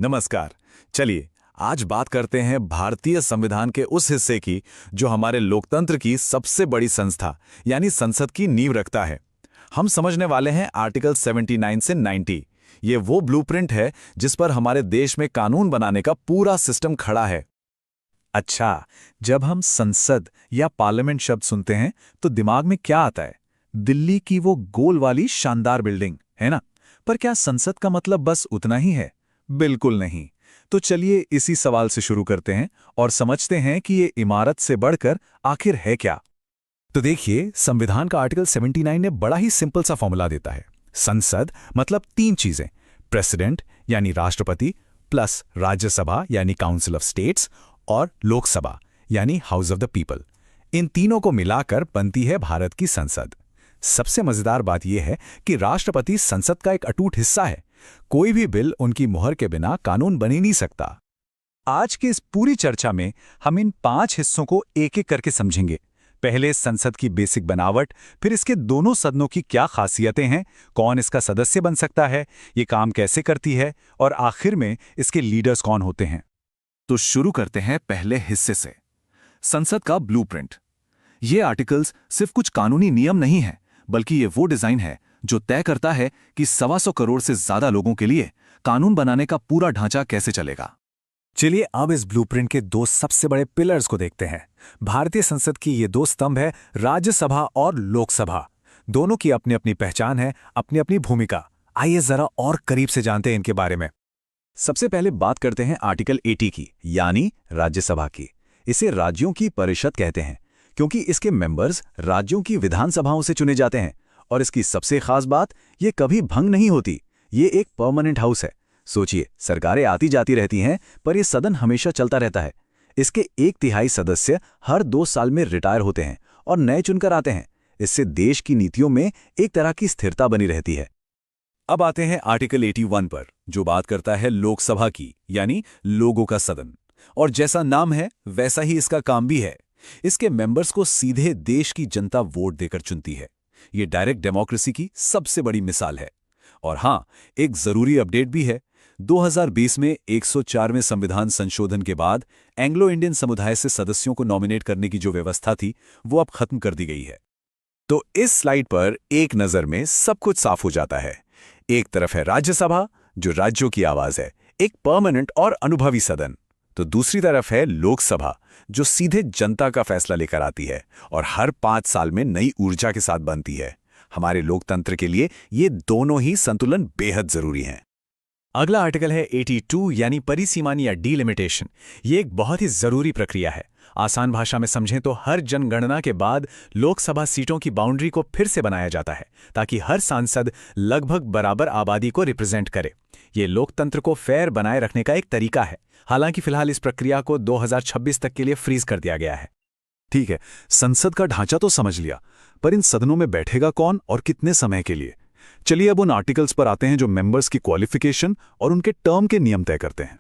नमस्कार। चलिए आज बात करते हैं भारतीय संविधान के उस हिस्से की जो हमारे लोकतंत्र की सबसे बड़ी संस्था यानी संसद की नींव रखता है। हम समझने वाले हैं आर्टिकल 79 से 90। ये वो ब्लूप्रिंट है जिस पर हमारे देश में कानून बनाने का पूरा सिस्टम खड़ा है। अच्छा, जब हम संसद या पार्लियामेंट शब्द सुनते हैं तो दिमाग में क्या आता है? दिल्ली की वो गोल वाली शानदार बिल्डिंग, है ना? पर क्या संसद का मतलब बस उतना ही है? बिल्कुल नहीं। तो चलिए इसी सवाल से शुरू करते हैं और समझते हैं कि ये इमारत से बढ़कर आखिर है क्या। तो देखिए, संविधान का आर्टिकल 79 ने बड़ा ही सिंपल सा फॉर्मूला देता है। संसद मतलब तीन चीजें, प्रेसिडेंट यानी राष्ट्रपति, प्लस राज्यसभा यानी काउंसिल ऑफ स्टेट्स, और लोकसभा यानी हाउस ऑफ द पीपल। इन तीनों को मिलाकर बनती है भारत की संसद। सबसे मजेदार बात यह है कि राष्ट्रपति संसद का एक अटूट हिस्सा है। कोई भी बिल उनकी मुहर के बिना कानून बन ही नहीं सकता। आज की इस पूरी चर्चा में हम इन 5 हिस्सों को एक एक करके समझेंगे। पहले संसद की बेसिक बनावट, फिर इसके दोनों सदनों की क्या खासियतें हैं, कौन इसका सदस्य बन सकता है, ये काम कैसे करती है, और आखिर में इसके लीडर्स कौन होते हैं। तो शुरू करते हैं पहले हिस्से से, संसद का ब्लूप्रिंट। ये आर्टिकल्स सिर्फ कुछ कानूनी नियम नहीं है, बल्कि ये वो डिजाइन है जो तय करता है कि 125 करोड़ से ज्यादा लोगों के लिए कानून बनाने का पूरा ढांचा कैसे चलेगा। चलिए अब इस ब्लूप्रिंट के दो सबसे बड़े पिलर्स को देखते हैं। भारतीय संसद की ये दो स्तंभ है, राज्यसभा और लोकसभा। दोनों की अपनी अपनी पहचान है, अपनी अपनी भूमिका। आइए जरा और करीब से जानते हैं इनके बारे में। सबसे पहले बात करते हैं आर्टिकल 80 की, यानी राज्यसभा की। इसे राज्यों की परिषद कहते हैं क्योंकि इसके मेंबर्स राज्यों की विधानसभाओं से चुने जाते हैं। और इसकी सबसे खास बात, ये कभी भंग नहीं होती। ये एक परमानेंट हाउस है। सोचिए, सरकारें आती जाती रहती हैं, पर यह सदन हमेशा चलता रहता है। इसके 1/3 सदस्य हर 2 साल में रिटायर होते हैं और नए चुनकर आते हैं। इससे देश की नीतियों में एक तरह की स्थिरता बनी रहती है। अब आते हैं आर्टिकल 81 पर, जो बात करता है लोकसभा की, यानी लोगों का सदन। और जैसा नाम है वैसा ही इसका काम भी है। इसके मेंबर्स को सीधे देश की जनता वोट देकर चुनती है। ये डायरेक्ट डेमोक्रेसी की सबसे बड़ी मिसाल है। और हां, एक जरूरी अपडेट भी है। 2020 में 104वें संविधान संशोधन के बाद एंग्लो इंडियन समुदाय से सदस्यों को नॉमिनेट करने की जो व्यवस्था थी, वो अब खत्म कर दी गई है। तो इस स्लाइड पर एक नजर में सब कुछ साफ हो जाता है। एक तरफ है राज्यसभा, जो राज्यों की आवाज है, एक परमानेंट और अनुभवी सदन। तो दूसरी तरफ है लोकसभा, जो सीधे जनता का फैसला लेकर आती है और हर 5 साल में नई ऊर्जा के साथ बनती है। हमारे लोकतंत्र के लिए ये दोनों ही संतुलन बेहद जरूरी हैं। अगला आर्टिकल है 82 यानी परिसीमन या डिलिमिटेशन। ये एक बहुत ही जरूरी प्रक्रिया है। आसान भाषा में समझें तो हर जनगणना के बाद लोकसभा सीटों की बाउंड्री को फिर से बनाया जाता है ताकि हर सांसद लगभग बराबर आबादी को रिप्रेजेंट करे। ये लोकतंत्र को फेयर बनाए रखने का एक तरीका है। हालांकि फिलहाल इस प्रक्रिया को 2026 तक के लिए फ्रीज कर दिया गया है। ठीक है, संसद का ढांचा तो समझ लिया, पर इन सदनों में बैठेगा कौन और कितने समय के लिए? चलिए अब उन आर्टिकल्स पर आते हैं जो मेंबर्स की क्वालिफिकेशन और उनके टर्म के नियम तय करते हैं।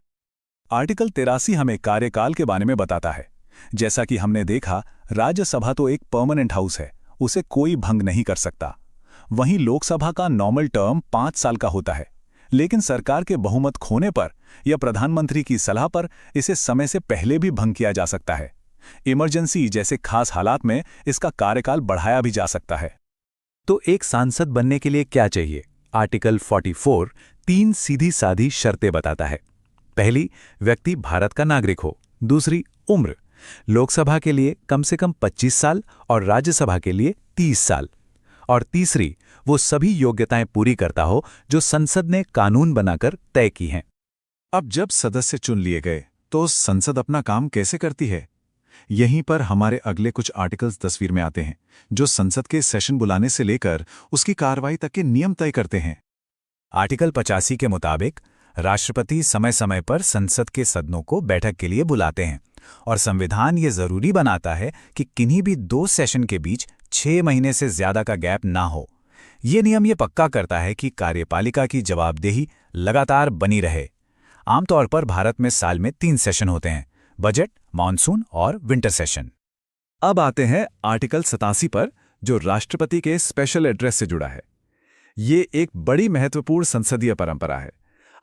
आर्टिकल 83 हमें कार्यकाल के बारे में बताता है। जैसा कि हमने देखा, राज्यसभा तो एक परमानेंट हाउस है, उसे कोई भंग नहीं कर सकता। वहीं लोकसभा का नॉर्मल टर्म 5 साल का होता है, लेकिन सरकार के बहुमत खोने पर या प्रधानमंत्री की सलाह पर इसे समय से पहले भी भंग किया जा सकता है। इमरजेंसी जैसे खास हालात में इसका कार्यकाल बढ़ाया भी जा सकता है। तो एक सांसद बनने के लिए क्या चाहिए? आर्टिकल 44 3 सीधी साधी शर्तें बताता है। पहली, व्यक्ति भारत का नागरिक हो। दूसरी, उम्र, लोकसभा के लिए कम से कम 25 साल और राज्यसभा के लिए 30 साल। और तीसरी, वो सभी योग्यताएं पूरी करता हो जो संसद ने कानून बनाकर तय की हैं। अब जब सदस्य चुन लिए गए, तो संसद अपना काम कैसे करती है? यहीं पर हमारे अगले कुछ आर्टिकल्स तस्वीर में आते हैं, जो संसद के सेशन बुलाने से लेकर उसकी कार्रवाई तक के नियम तय करते हैं। आर्टिकल 85 के मुताबिक राष्ट्रपति समय समय पर संसद के सदनों को बैठक के लिए बुलाते हैं और संविधान ये जरूरी बनाता है कि किन्हीं भी 2 सेशन के बीच 6 महीने से ज्यादा का गैप ना हो। ये नियम ये पक्का करता है कि कार्यपालिका की जवाबदेही लगातार बनी रहे। आमतौर पर भारत में साल में 3 सेशन होते हैं, बजट, मानसून और विंटर सेशन। अब आते हैं आर्टिकल 87 पर, जो राष्ट्रपति के स्पेशल एड्रेस से जुड़ा है। ये एक बड़ी महत्वपूर्ण संसदीय परंपरा है।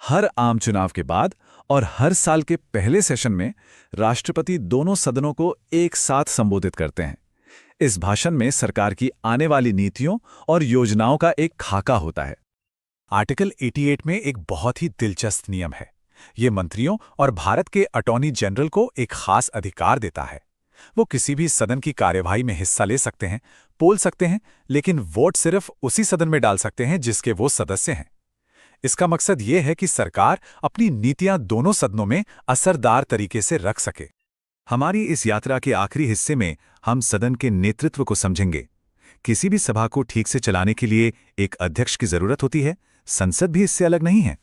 हर आम चुनाव के बाद और हर साल के पहले सेशन में राष्ट्रपति दोनों सदनों को एक साथ संबोधित करते हैं। इस भाषण में सरकार की आने वाली नीतियों और योजनाओं का एक खाका होता है। आर्टिकल 88 में एक बहुत ही दिलचस्प नियम है। ये मंत्रियों और भारत के अटॉर्नी जनरल को एक खास अधिकार देता है। वो किसी भी सदन की कार्यवाही में हिस्सा ले सकते हैं, बोल सकते हैं, लेकिन वोट सिर्फ उसी सदन में डाल सकते हैं जिसके वो सदस्य हैं। इसका मकसद ये है कि सरकार अपनी नीतियां दोनों सदनों में असरदार तरीके से रख सके। हमारी इस यात्रा के आखिरी हिस्से में हम सदन के नेतृत्व को समझेंगे। किसी भी सभा को ठीक से चलाने के लिए एक अध्यक्ष की जरूरत होती है, संसद भी इससे अलग नहीं है।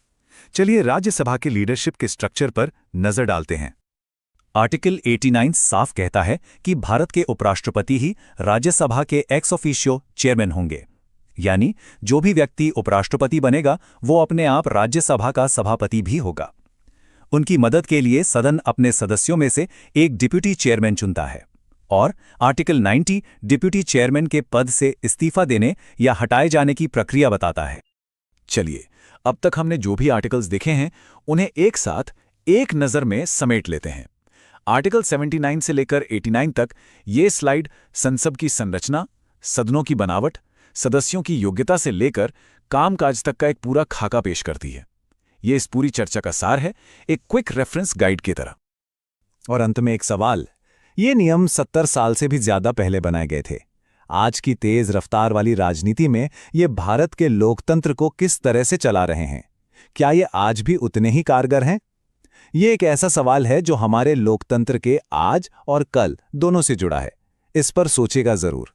चलिए राज्यसभा के लीडरशिप के स्ट्रक्चर पर नजर डालते हैं। आर्टिकल 89 साफ कहता है कि भारत के उपराष्ट्रपति ही राज्यसभा के एक्स ऑफिशियो चेयरमैन होंगे, यानी जो भी व्यक्ति उपराष्ट्रपति बनेगा वो अपने आप राज्यसभा का सभापति भी होगा। उनकी मदद के लिए सदन अपने सदस्यों में से एक डिप्यूटी चेयरमैन चुनता है और आर्टिकल 90 डिप्यूटी चेयरमैन के पद से इस्तीफा देने या हटाए जाने की प्रक्रिया बताता है। चलिए, अब तक हमने जो भी आर्टिकल्स देखे हैं उन्हें एक साथ एक नज़र में समेट लेते हैं। आर्टिकल 79 से लेकर 89 तक ये स्लाइड संसद की संरचना, सदनों की बनावट, सदस्यों की योग्यता से लेकर कामकाज तक का एक पूरा खाका पेश करती है। ये इस पूरी चर्चा का सार है, एक क्विक रेफरेंस गाइड की तरह। और अंत में एक सवाल, ये नियम 70 साल से भी ज्यादा पहले बनाए गए थे। आज की तेज रफ्तार वाली राजनीति में ये भारत के लोकतंत्र को किस तरह से चला रहे हैं? क्या ये आज भी उतने ही कारगर हैं? ये एक ऐसा सवाल है जो हमारे लोकतंत्र के आज और कल दोनों से जुड़ा है। इस पर सोचेगा जरूर।